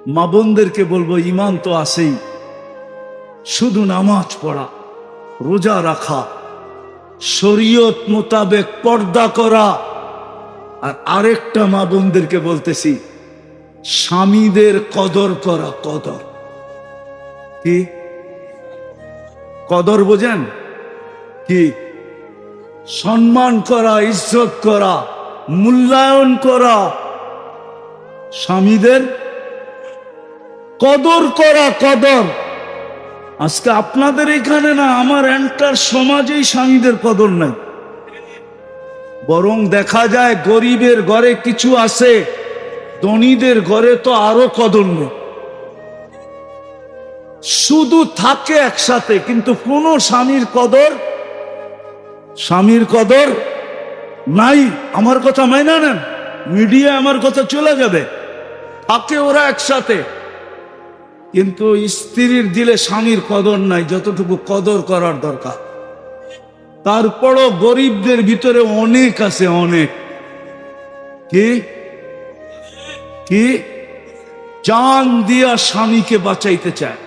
মা বোনদেরকে বলবো, ইমান তো আছেই, শুধু নামাজ পড়া, রোজা রাখা, শরীয়ত মোতাবেক পর্দা করা। আর আরেকটা মা বোনদেরকে বলতেছি, স্বামীদের কদর করা। কদর কি? কদর বোঝেন কি? সম্মান করা, ইজ্জত করা, মূল্যায়ন করা, স্বামীদের কদর করা। কদর আজকে আপনাদের এখানে না, আমার এন্টার সমাজেই স্বামীদের কদর নাই। বরং দেখা যায় গরিবের ঘরে কিছু আছে, ধনীদের ঘরে তো আরো কদর নেই। শুধু থাকে একসাথে, কিন্তু কোন স্বামীর কদর নাই। আমার কথা মাইনা নেন, মিডিয়া আমার কথা চলে যাবে। থাকে ওরা একসাথে, কিন্তু স্ত্রীর দিলে স্বামীর কদর নাই, যতটুকু কদর করার দরকার। তারপরও গরিবদের ভিতরে অনেক আছে, অনেক কি কি জান দিয়া স্বামীকে বাঁচাইতে চায়।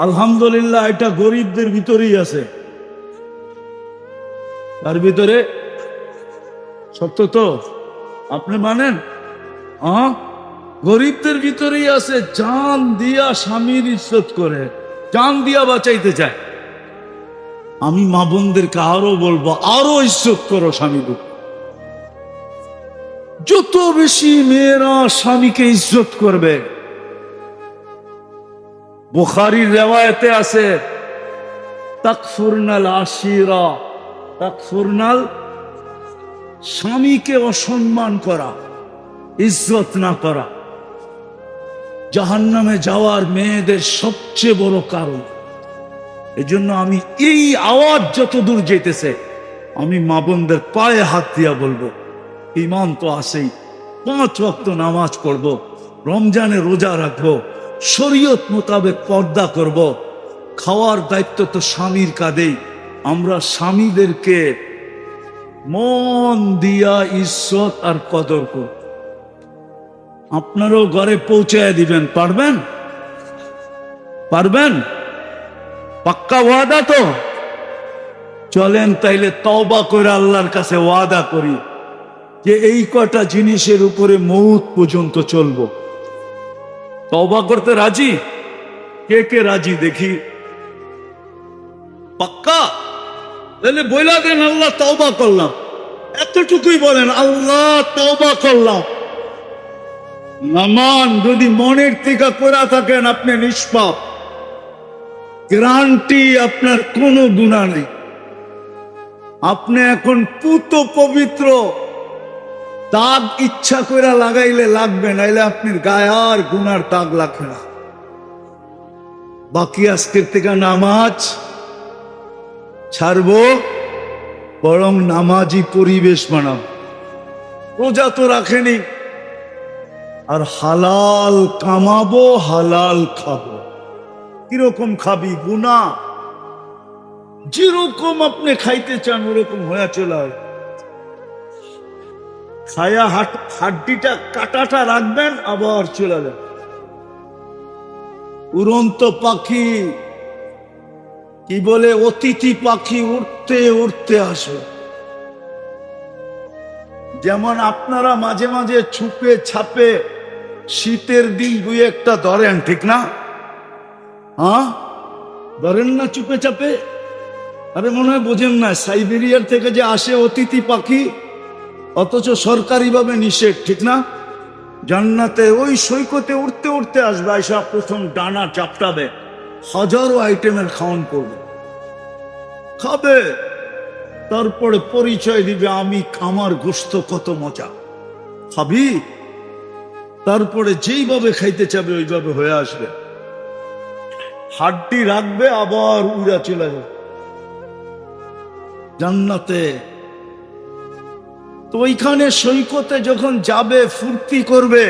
আলহামদুলিল্লাহ, এটা গরিবদের ভিতরেই আছে। তার ভিতরে সত্য তো আপনি মানেন? গরিবদের ভিতরেই আছে, জান দিয়া স্বামীর ইজ্জত করে, জান দিয়া বাঁচাইতে চায়। আমি মা বোনদেরকে আরো বলবো, আরো ইজ্জত করো স্বামীকে। যত বেশি মেয়েরা স্বামীকে ইজ্জত করবে। বুখারীর রিওয়ায়াতে আছে, তাকফুরনাল আশিরা, তাকফুরনাল, স্বামীকে অসম্মান করা, ইজ্জত না করা জাহান্নামে যাওয়ার মেয়েদের সবচেয়ে বড় কারণ। এজন্য আমি এই আওয়াজ যত দূর যেতেছে, আমি মা বোনদের পায়ে হাত দিয়া বলবো, ঈমান তো আছেই, 5 ওয়াক্ত নামাজ পড়বো, রমজানে রোজা রাখবো, শরীয়ত মোতাবেক পর্দা করব, খাওয়ার দায়িত্ব তো স্বামীর কাঁধেই। আমরা স্বামীদেরকে মন দিয়া ইজ্জত আর কদর করব। আপনারও ঘরে পৌঁছায় দিবেন, পারবেন? পারবেন? পাক্কা ওয়াদা তো? চলেন তাইলে তওবা করে আল্লাহর কাছে ওয়াদা করি যে এই কটা জিনিসের উপরে মৌত পর্যন্ত চলবো। তওবা করতে রাজি? কে কে রাজি দেখি? পাক্কা? তাহলে বইলা দেন, আল্লাহ তওবা করলাম। এতটুকুই বলেন, আল্লাহ তওবা করলাম। নামান যদি মনের থেকে করা থাকেন, আপনি নিষ্পাপ, গ্যারান্টি আপনার কোনো গুনাহ নেই। আপনি এখন পুত পবিত্র। দাগ ইচ্ছা করে লাগাইলে লাগবে, নাইলে আপনার গায়ে আর গুনার দাগ লাগবে না। বাকি আজকের থেকে নামাজ ছাড়বো, বরং নামাজি পরিবেশ বানাবো। রোজা তো রাখেনি, আর হালাল কামাবো, হালাল খাবো। কিরকম খাবি? গুনাহ যেরকম আপনি খাইতে চান ওরকম হয়ে চলে। ছায়া হাড্ডিটা কাটাটা রাখবেন, আবার চলে যান। উড়ন্ত পাখি কি বলে, অতিথি পাখি উঠতে উঠতে আসে। যেমন আপনারা মাঝে মাঝে ছুপে ছাপে শীতের দিন 2-1টা ধরেন, ঠিক না? ধরেন না চুপে চাপে? আরে মনে হয় বোঝেন না, সাইবেরিয়ার থেকে যে আসে অতিথি পাখি, অথচ সরকারিভাবে নিষেধ, ঠিক না? জান্নাতে ওই সৈকতে উঠতে উঠতে আসবে, আয়সা প্রথম ডানা চাপটাবে, হাজারো আইটেমের খাওয়ান করবে, খাবে, তারপরে পরিচয় দিবে, আমি আমার গোশত কত মজা। খাবি? তারপরে যেইভাবে খাইতে চাবে ওইভাবে হয়ে আসবে, হাড্ডি রাখবে, আবার উড়া চলে যাবে জান্নাতে। তো ওইখানে সৈকতে যখন যাবে, ফুর্তি করবে,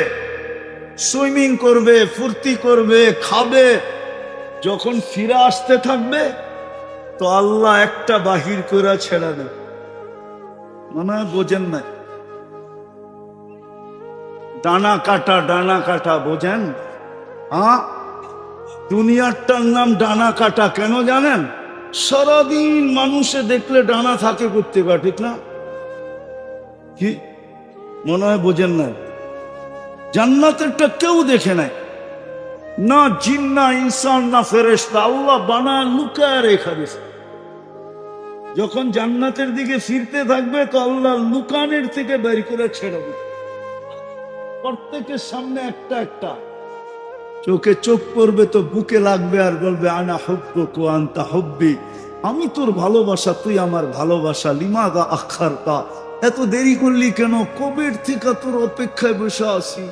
সুইমিং করবে, ফুর্তি করবে, খাবে। যখন ফিরে আসতে থাকবে, তো আল্লাহ একটা বাহির করে ছেড়ে দেবে। মনে হয় বোঝেন না? ডানা কাটা বোঝেন? হ্যাঁ, দুনিয়ারটার নাম ডানা কাটা। কেন জানেন? সারাদিন মানুষে দেখলে ডানা থাকে করতে পারে, ঠিক না? কি মনে হয় বোঝেন না? জান্নাতেরটা কেউ দেখে নাই, না জিন, না ইনসান, না ফেরেশতা। আল্লাহ বানায় লুকায় রেখা দিয়েছে। যখন জান্নাতের দিকে ফিরতে থাকবে তো আল্লাহ লুকানের থেকে বের করে ছেড়ে দেবে। প্রত্যেকের সামনে একটা একটা চোখে চোখ পড়বে তো বুকে লাগবে আর বলবে আনা হুব্বুকা ওয়া আনতা হুব্বি, আমি তোর ভালোবাসা, তুই আমার ভালোবাসা। লিমাযা আখারতা, এত দেরি করলি কেন? কবের থেকে তোর অপেক্ষায় বসে আছি।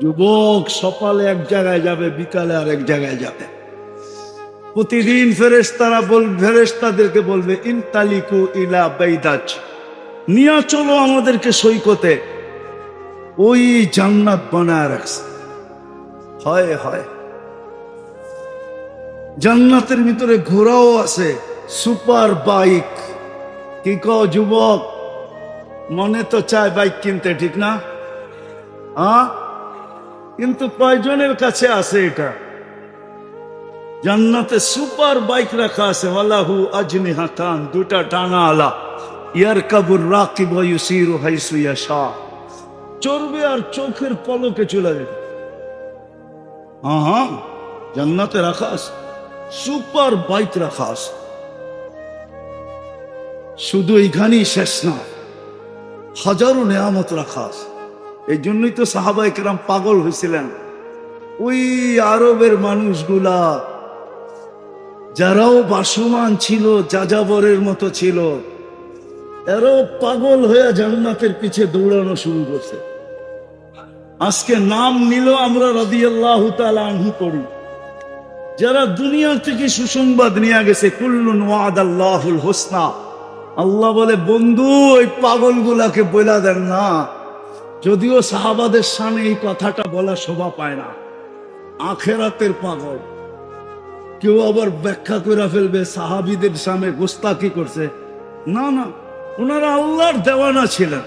যুবক সকালে এক জায়গায় যাবে, বিকালে আর এক জায়গায় যাবে। প্রতিদিন ফেরেশতাদেরকে বলবে ইনতালিকু ইলা বাইদাজ, নিয়ে চলো আমাদেরকে সৈকতে। ওই জান্নাত বানায় রাখছে। হয় হয় জান্নাতের ভিতরে ঘোড়াও আছে, সুপার বাইক। কি কও যুবক? মনে তো চায় বাইক কিনতে, ঠিক না? কিন্তু কয়জনের কাছে আছে এটা? জান্নাতে সুপার বাইক রাখা আছে, ওয়ালাহু আজনিহাতান, দুটা ডানা আলা, ইয়ারকাবুর রাকিব ওয়া ইউসিরু হাইসু ইয়াশা, চড়বে আর চোখের পলকে চলে যাবে। হ্যাঁ, জান্নাতে রাখা আছে, সুপার বাইক রাখা আছে। শুধু এইখানেই শেষ না, হাজারো নেয়ামত রাখা আছে। এই জন্যই তো সাহাবায়ে কেরাম পাগল হয়েছিলেন। ওই আরবের মানুষগুলা যারাও বাসমান ছিল, যাযাবরের মতো ছিল, এরাও পাগল হয়ে জান্নাতের পিছে দৌড়ানো শুরু করছে। আজকে নাম নিল, আমরা রাদিয়াল্লাহু তাআলা আনহু পড়ি। যারা দুনিয়া থেকে সুসংবাদ নিয়ে গেছে, কুল্লুন ওয়াদাল্লাহুল হুসনা, আল্লাহ বলে বন্ধু ওই পাগলগুলাকে বইলা দেন না। যদিও সাহাবাদের সামনে এই কথাটা বলা শোভা পায় না, আখেরাতের পাগল। কেউ আবার ব্যাখ্যা করে ফেলবে সাহাবীদের সামনে গোস্তাকি করছে। না না, ওনারা আল্লাহর দেওয়ানা ছিলেন,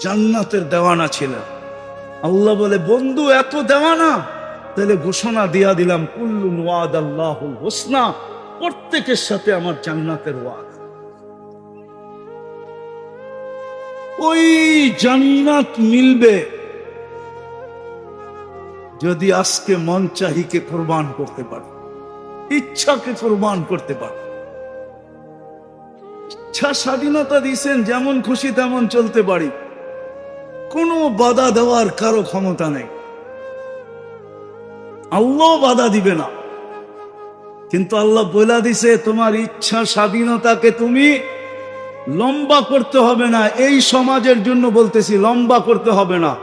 জান্নাতের দেওয়ানা ছিলেন। আল্লাহ বলে বন্ধু এত দেওয়ানা, তাহলে ঘোষণা দিয়া দিলাম কুল্লুন ওয়াদাল্লাহুল হুসনা, প্রত্যেকের সাথে আমার জান্নাতের ওয়াদা। ওই জান্নাত মিলবে যদি আজকে মন চাহিকে কোরবান করতে পারে, ইচ্ছাকে কোরবান করতে পারে। ইচ্ছা স্বাধীনতা দিয়েছেন, যেমন খুশি তেমন চলতে পারি, কোনো বাধা দেওয়ার কারো ক্ষমতা নেই। আল্লাহ বাধা দিবে না, কিন্তু আল্লাহ বলে দিছে তোমার ইচ্ছা স্বাধীনতাকে তুমি লম্বা করতে হবে না। এই সমাজের জন্য বলতেছি, লম্বা করতে হবে না।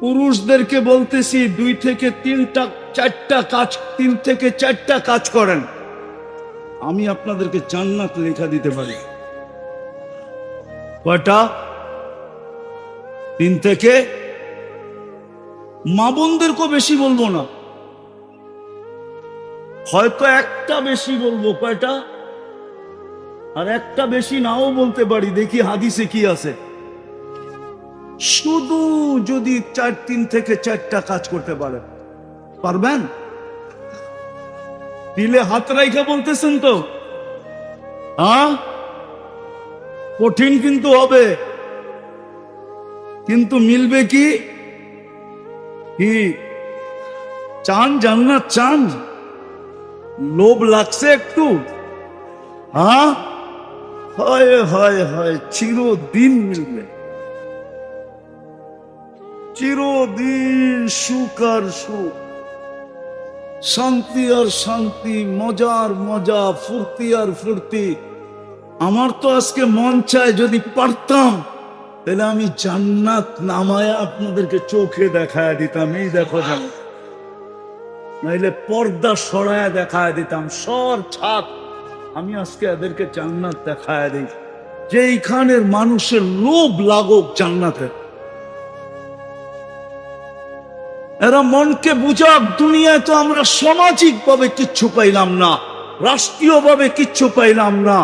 পুরুষদেরকে বলতেছি 2 থেকে 4টা কাজ, 3 থেকে 4টা কাজ করেন, আমি আপনাদেরকে জান্নাত লেখা দিতে পারি। কয়টা? 3 থেকে। মা বোনদেরকেও বেশি বলবো না, হয়তো একটা বেশি বলবো। কয়টা? আর একটা বেশি নাও বলতে পারি, দেখি হাদিসে কি আছে। শুধু যদি 3 থেকে 4টা কাজ করতে পারেন, পারবেন? দিলে হাত রাইখা বলতেছেন তো? কঠিন কিন্তু হবে, কিন্তু মিলবে কি? কি চান? জান্নাত চান? লোভ লাগছে একটু? হয় হয় হয়, চিরদিন মিলবে, চিরদিন সুখ আর সুখ, শান্তি আর শান্তি, মজার মজা, ফুর্তি আর ফুর্তি। আমার তো আজকে মন চায় যদি পারতাম তাহলে আমি জান্নাত নামায় আপনাদেরকে চোখে দেখায় দিতাম, এই দেখো জান্নাত। নাইলে পর্দা সরায় দেখায় দিতাম, সর ছাদ, আমি আজকে এদেরকে জান্নাত দেখায় দিই, যে এইখানের মানুষের লোভ লাগুক জান্নাতের। এরা মনকে বুঝাক, দুনিয়ায় তো আমরা সামাজিক ভাবে কিচ্ছু পাইলাম না, রাষ্ট্রীয় ভাবে কিচ্ছু পাইলাম না,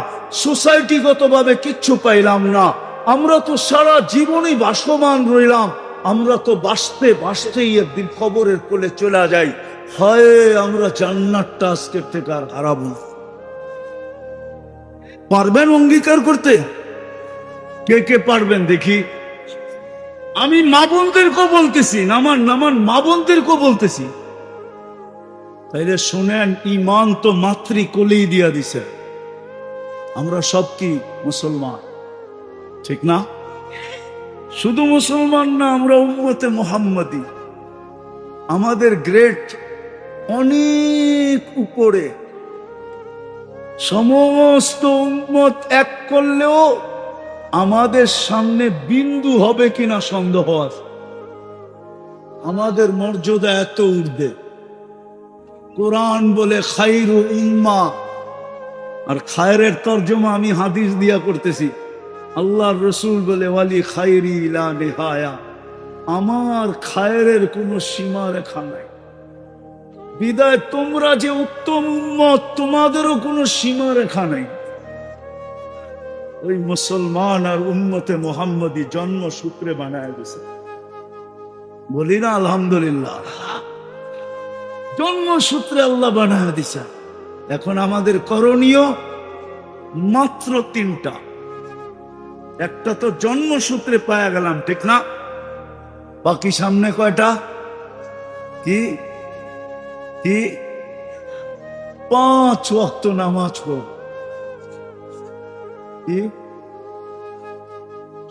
সোসাইটিগত ভাবে কিচ্ছু পাইলাম না, আমরা তো সারা জীবনই বাসমান রইলাম, আমরা তো বাঁচতে বাঁচতেই একদিন কবরের কোলে চলে যাই। হয় আমরা জান্নাতটা আজকের থেকে আর হারাবো না। পারবেন অঙ্গীকার করতে? কে কে পারবেন দেখি? আমি মা বোনদেরকেও বলতেছি, নামান নামান, মা বোনদেরকেও বলতেছি। তাইলে শোনেন, ইমান তো মাতৃ কোলেই দিয়া দিছে। আমরা সব কি মুসলমান, ঠিক না? শুধু মুসলমান না, আমরা উম্মতে মুহাম্মাদি। আমাদের গ্রেড অনেক উপরে। সমস্ত উম্মত এক করলেও আমাদের সামনে বিন্দু হবে কিনা সন্দেহ আছে। আমাদের মর্যাদা এত ঊর্ধ্বে। কোরআন বলে খায়রু উম্মাহ, আর খায়রের তর্জমা আমি হাদিস দিয়া করতেছি। আল্লাহর রাসূল বলে ওয়ালি খায়রি লা নিহায়া, আমার খায়রের কোনো সীমা রেখা নাই। বিদায় তোমরা যে উত্তম উম্মত, তোমাদেরও কোনো সীমা রেখা নাই। ওই মুসলমান আর উম্মতে মুহাম্মদী জন্মসূত্রে বানায় দিছে। বলি না আলহামদুলিল্লাহ, জন্মসূত্রে আল্লাহ বানায় দিছে। এখন আমাদের করণীয় মাত্র তিনটা। একটা তো জন্মসূত্রে পাওয়া গেলাম, ঠিক না? বাকি সামনে কয়টা? কি কি? 5 ওয়াক্ত নামাজ পড়ব। কি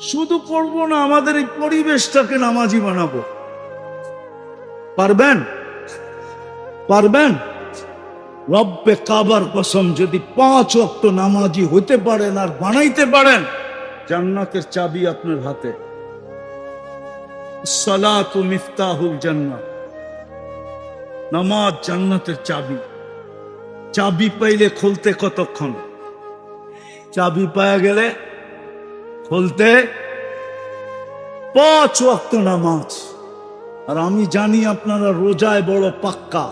শুধু পড়বো না, আমাদের এই পরিবেশটাকে নামাজি বানাবো। পারবেন? পারবেন? রব্বে কাবার কসম, যদি 5 ওয়াক্ত নামাজি হইতে পারেন আর বানাইতে পারেন, জান্নাতের চাবি আপনার হাতে। সালাতু মিফতাহুল জান্নাত, নামাজ জান্নাতের চাবি। চাবি পাইলে খুলতে কতক্ষণ? চাবি পাওয়া গেলে খুলতে 5 ওয়াক্ত নামাজ। আর আমি জানি আপনারা রোজায় বড় পাক্কা।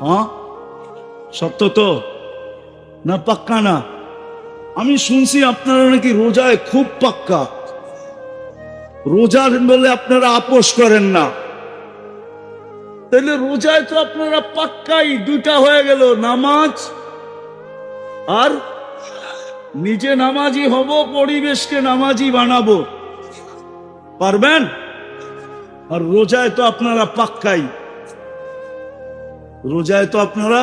হ্যাঁ, সত্য তো না? পাক্কা না? আমি শুনছি আপনারা নাকি রোজায় খুব পাক্কা। রোজার বলে আপনারা আপোষ করেন না। তাহলে রোজায় তো আপনারা পাক্কাই। 2টা হয়ে গেল, নামাজ আর নিজে নামাজি হব, পরিবেশকে নামাজি বানাবো। পারবেন? আর রোজায় তো আপনারা পাক্কাই। রোজায় তো আপনারা,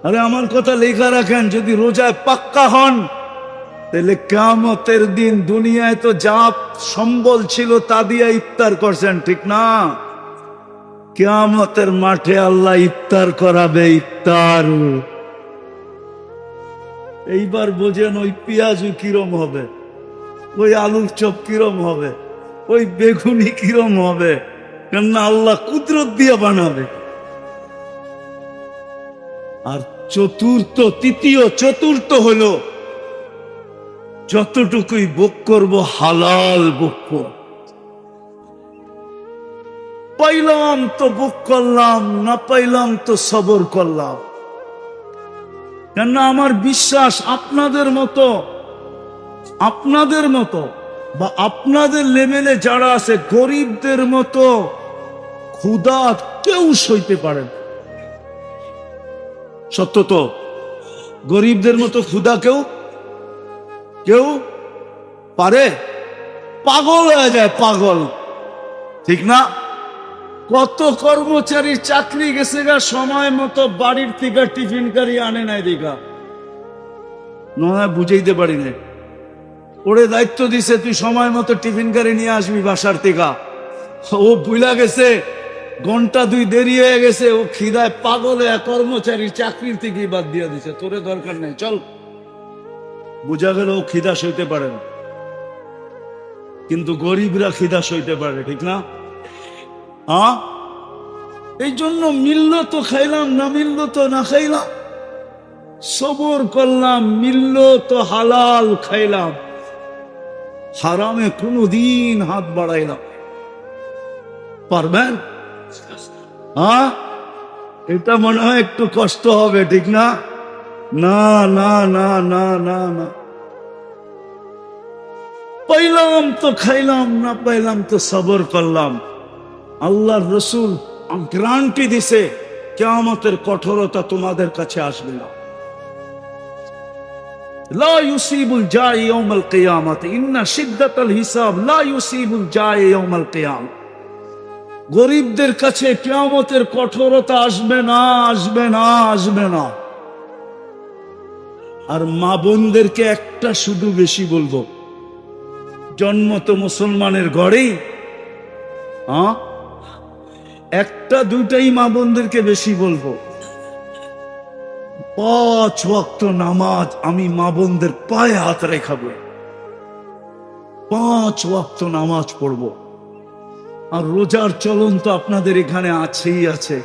আরে আমার কথা লেখা রাখেন, যদি রোজায় পাক্কা হন তাহলে কিয়ামতের দিন দুনিয়ায় তো যা সম্বল ছিল তা দিয়ে ইফতার করছেন, ঠিক না? কিয়ামতের মাঠে আল্লাহ ইফতার করাবে। ইফতার এইবার বোঝেন, ওই পেঁয়াজ কিরম হবে, ওই আলুর চপ কিরম হবে, ওই বেগুনি কিরম হবে, কেননা আল্লাহ কুদরত দিয়ে বানাবে। আর চতুর্থ হলো যতটুকুই ভোগ করব হালাল ভোগ করব। পাইলাম তো ভোগ করলাম, না পাইলাম তো সবর করলাম। কেননা আমার বিশ্বাস আপনাদের মতো বা আপনাদের লেভেলে যারা আছে, গরিবদের মতো ক্ষুধা কেউ সইতে পারে না। সত্য তো? গরিবদের মতো ক্ষুধা কেউ পারে? পাগল হয়ে যায়, পাগল, ঠিক না? কত কর্মচারী চাকরি গেছে গা, সময় মতো বাড়ির থেকে টিফিন কারি আনে নাই দেখা, নয় বুঝাইতে পারি না। ওরে দায়িত্ব দিছে, তুই সময় মতো টিফিন কারি নিয়ে আসবি বাসার থেকে। ও ভুলা গেছে, ঘন্টা 2 দেরি হয়ে গেছে, ও খিদায় পাগল হয়ে কর্মচারীর চাকরির থেকে বাদ দিয়ে দিছে। তোরে দরকার নেই, চল। বুঝা গেল ও খিদা সইতে পারে না। কিন্তু গরিবরা খিদা সইতে পারে, ঠিক না? হ্যাঁ, এই জন্য মিলল তো খাইলাম, না মিলল তো না খাইলাম। সবর করলাম, মিলল তো হালাল খাইলাম, হারামে কোনদিন হাত বাড়াইলাম। পারবেন? হ্যাঁ, এটা মনে হয় একটু কষ্ট হবে, ঠিক না? না না না না না না, পাইলাম তো খাইলাম, না পাইলাম তো সবর করলাম। আল্লাহর রসুল গ্যারান্টি দিছে কিয়ামতের কঠোরতা তোমাদের কাছে আসবে না। লা ইউসিবুল জাই ইয়াউমাল কিয়ামাত ইন্না শিদ্দাতাল হিসাব লা ইউসিবুল জাই ইয়াউমাল কিয়ামত। গরিবদের কাছে কিয়ামতের কঠোরতা আসবে না, আসবে না, আসবে না। আর মা বোনদেরকে একটা শুধু বেশি বলবো, জন্ম তো মুসলমানের ঘরেই, হ্যাঁ, একটা দুইটাই মা বোনদেরকে বেশি বলবো। 5 ওয়াক্ত নামাজ আমি মা বোনদের পায়ে হাত রেখাবো, 5 ওয়াক্ত নামাজ পড়বো। আর রোজার চলন তো আপনাদের এখানে আছেই আছে।